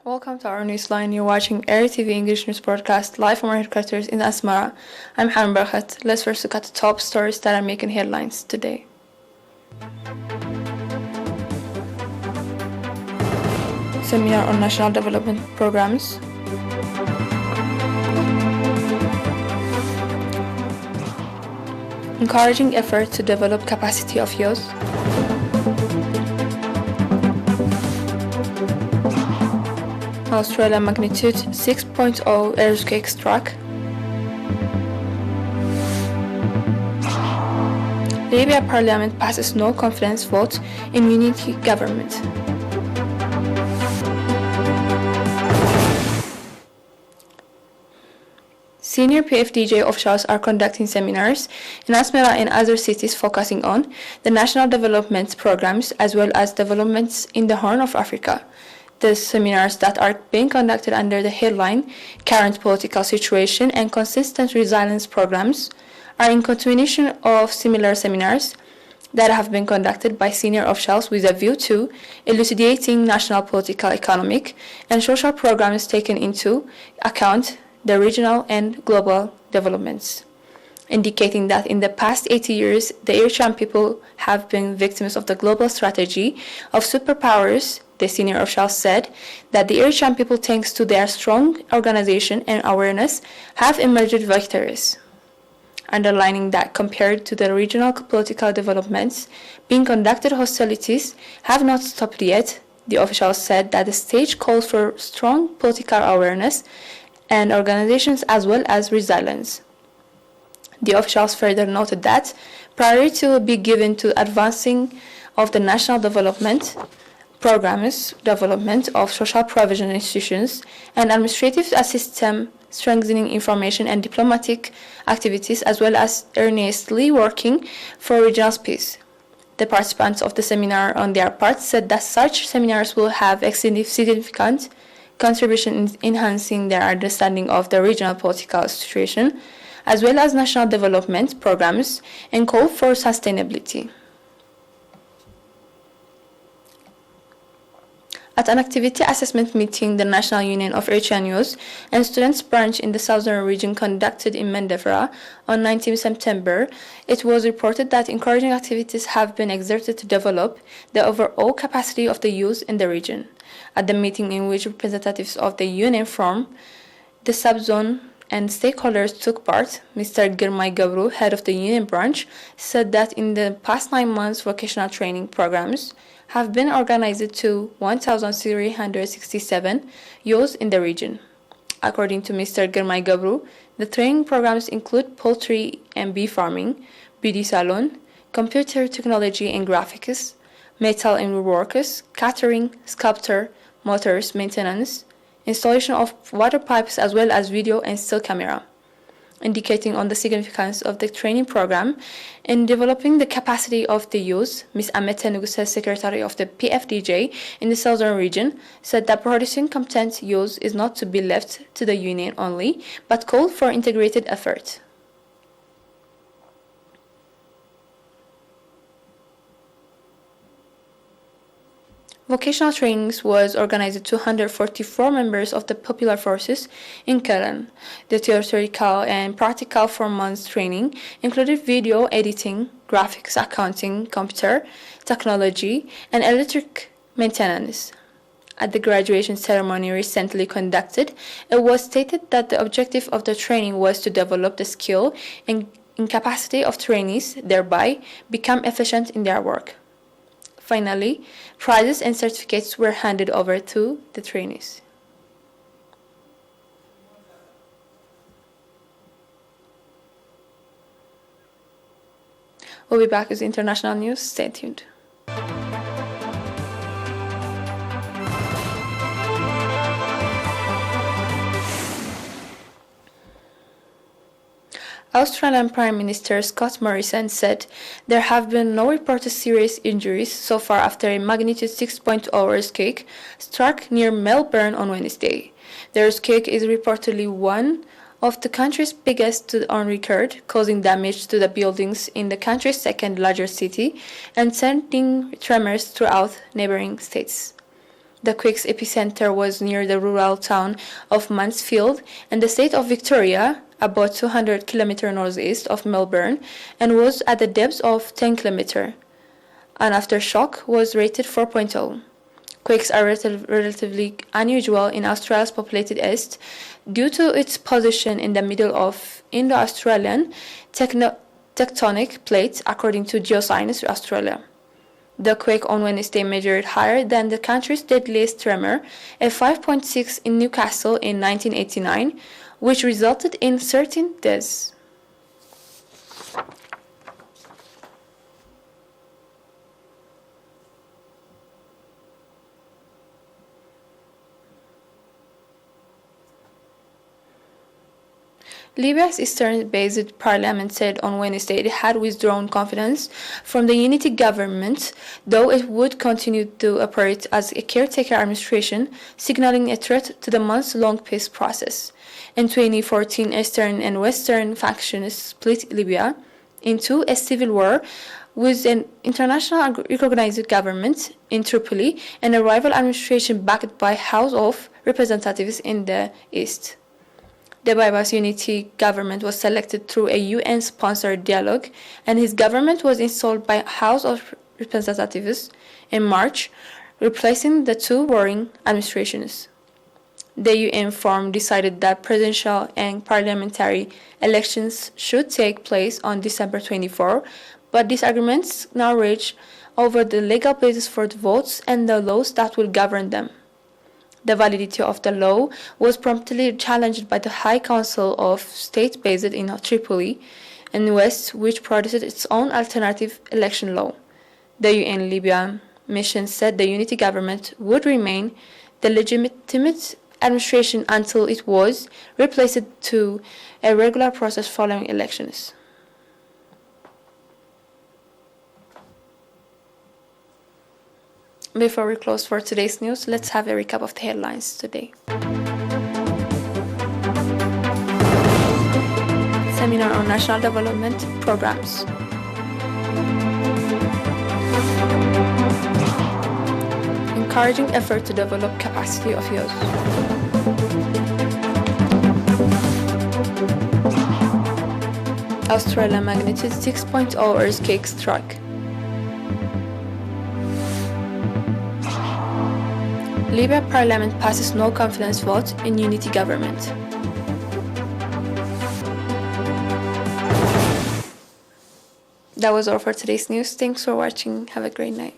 Welcome to our newsline. You're watching ERi-TV English news broadcast live from our headquarters in Asmara. I'm Hanan Barkhat. Let's first look at the top stories that are making headlines today. Seminar on National Development Programs. Encouraging efforts to develop capacity of youth. Australia magnitude 6.0 earthquake struck. Libya Parliament passes no confidence vote in unity government. Senior PFDJ officials are conducting seminars in Asmara and other cities focusing on the national development programs as well as developments in the Horn of Africa. The seminars that are being conducted under the headline Current Political Situation and Consistent Resilience Programs are in continuation of similar seminars that have been conducted by senior officials with a view to elucidating national political, economic, and social programs taking into account the regional and global developments, indicating that in the past 80 years, the Eritrean people have been victims of the global strategy of superpowers. The senior officials said that the Eritrean people, thanks to their strong organization and awareness, have emerged victorious, underlining that compared to the regional political developments being conducted, hostilities have not stopped yet. The officials said that the stage calls for strong political awareness and organizations as well as resilience. The officials further noted that priority will be given to advancing of the national development programs, development of social provision institutions, and administrative system, strengthening information and diplomatic activities, as well as earnestly working for regional peace. The participants of the seminar, on their part, said that such seminars will have a significant contribution in enhancing their understanding of the regional political situation, as well as national development programs, and call for sustainability. At an activity assessment meeting, the National Union of Eritrean Youth and Students branch in the southern region conducted in Mandevra on 19 September, it was reported that encouraging activities have been exerted to develop the overall capacity of the youth in the region. At the meeting, in which representatives of the union from the subzone and stakeholders took part, Mr. Eritrea, head of the union branch, said that in the past 9 months, vocational training programs have been organized to 1,367 youth in the region. According to Mr. Eritrea, the training programs include poultry and bee farming, beauty salon, computer technology and graphics, metal and woodworkers, catering, sculpture, motors maintenance, installation of water pipes, as well as video and still camera, indicating on the significance of the training program in developing the capacity of the youth. Ms. Amete Nuguse, secretary of the PFDJ in the southern region, said that producing competent youth is not to be left to the union only, but called for integrated effort. Vocational trainings was organized to 244 members of the Popular Forces in Kelen. The theoretical and practical 4-month training included video editing, graphics, accounting, computer technology, and electric maintenance. At the graduation ceremony recently conducted, it was stated that the objective of the training was to develop the skill and capacity of trainees, thereby become efficient in their work. Finally, prizes and certificates were handed over to the trainees. We'll be back with international news. Stay tuned. Australian Prime Minister Scott Morrison said there have been no reported serious injuries so far after a magnitude 6.0 earthquake struck near Melbourne on Wednesday. The earthquake is reportedly one of the country's biggest on record, causing damage to the buildings in the country's second largest city and sending tremors throughout neighboring states. The quake's epicenter was near the rural town of Mansfield in the state of Victoria, about 200 km northeast of Melbourne, and was at the depth of 10 km. An aftershock was rated 4.0. Quakes are relatively unusual in Australia's populated east due to its position in the middle of Indo-Australian tectonic plates, according to Geoscience Australia. The quake on Wednesday measured higher than the country's deadliest tremor, a 5.6 in Newcastle in 1989, which resulted in 13 deaths. Libya's eastern-based parliament said on Wednesday it had withdrawn confidence from the unity government, though it would continue to operate as a caretaker administration, signaling a threat to the months-long peace process. In 2014, eastern and western factions split Libya into a civil war with an international recognized government in Tripoli and a rival administration backed by House of Representatives in the east. The Bypass Unity government was selected through a UN-sponsored dialogue, and his government was installed by House of Representatives in March, replacing the two warring administrations. The UN forum decided that presidential and parliamentary elections should take place on December 24, but disagreements now rage over the legal basis for the votes and the laws that will govern them. The validity of the law was promptly challenged by the High Council of State based in Tripoli in the West, which produced its own alternative election law. The UN Libya mission said the unity government would remain the legitimate administration until it was replaced to a regular process following elections. Before we close for today's news, let's have a recap of the headlines today. Seminar on National Development Programs. Encouraging effort to develop capacity of youth. Australia magnitude 6.0 earthquake strike. Libya Parliament passes no confidence vote in unity government. That was all for today's news. Thanks for watching. Have a great night.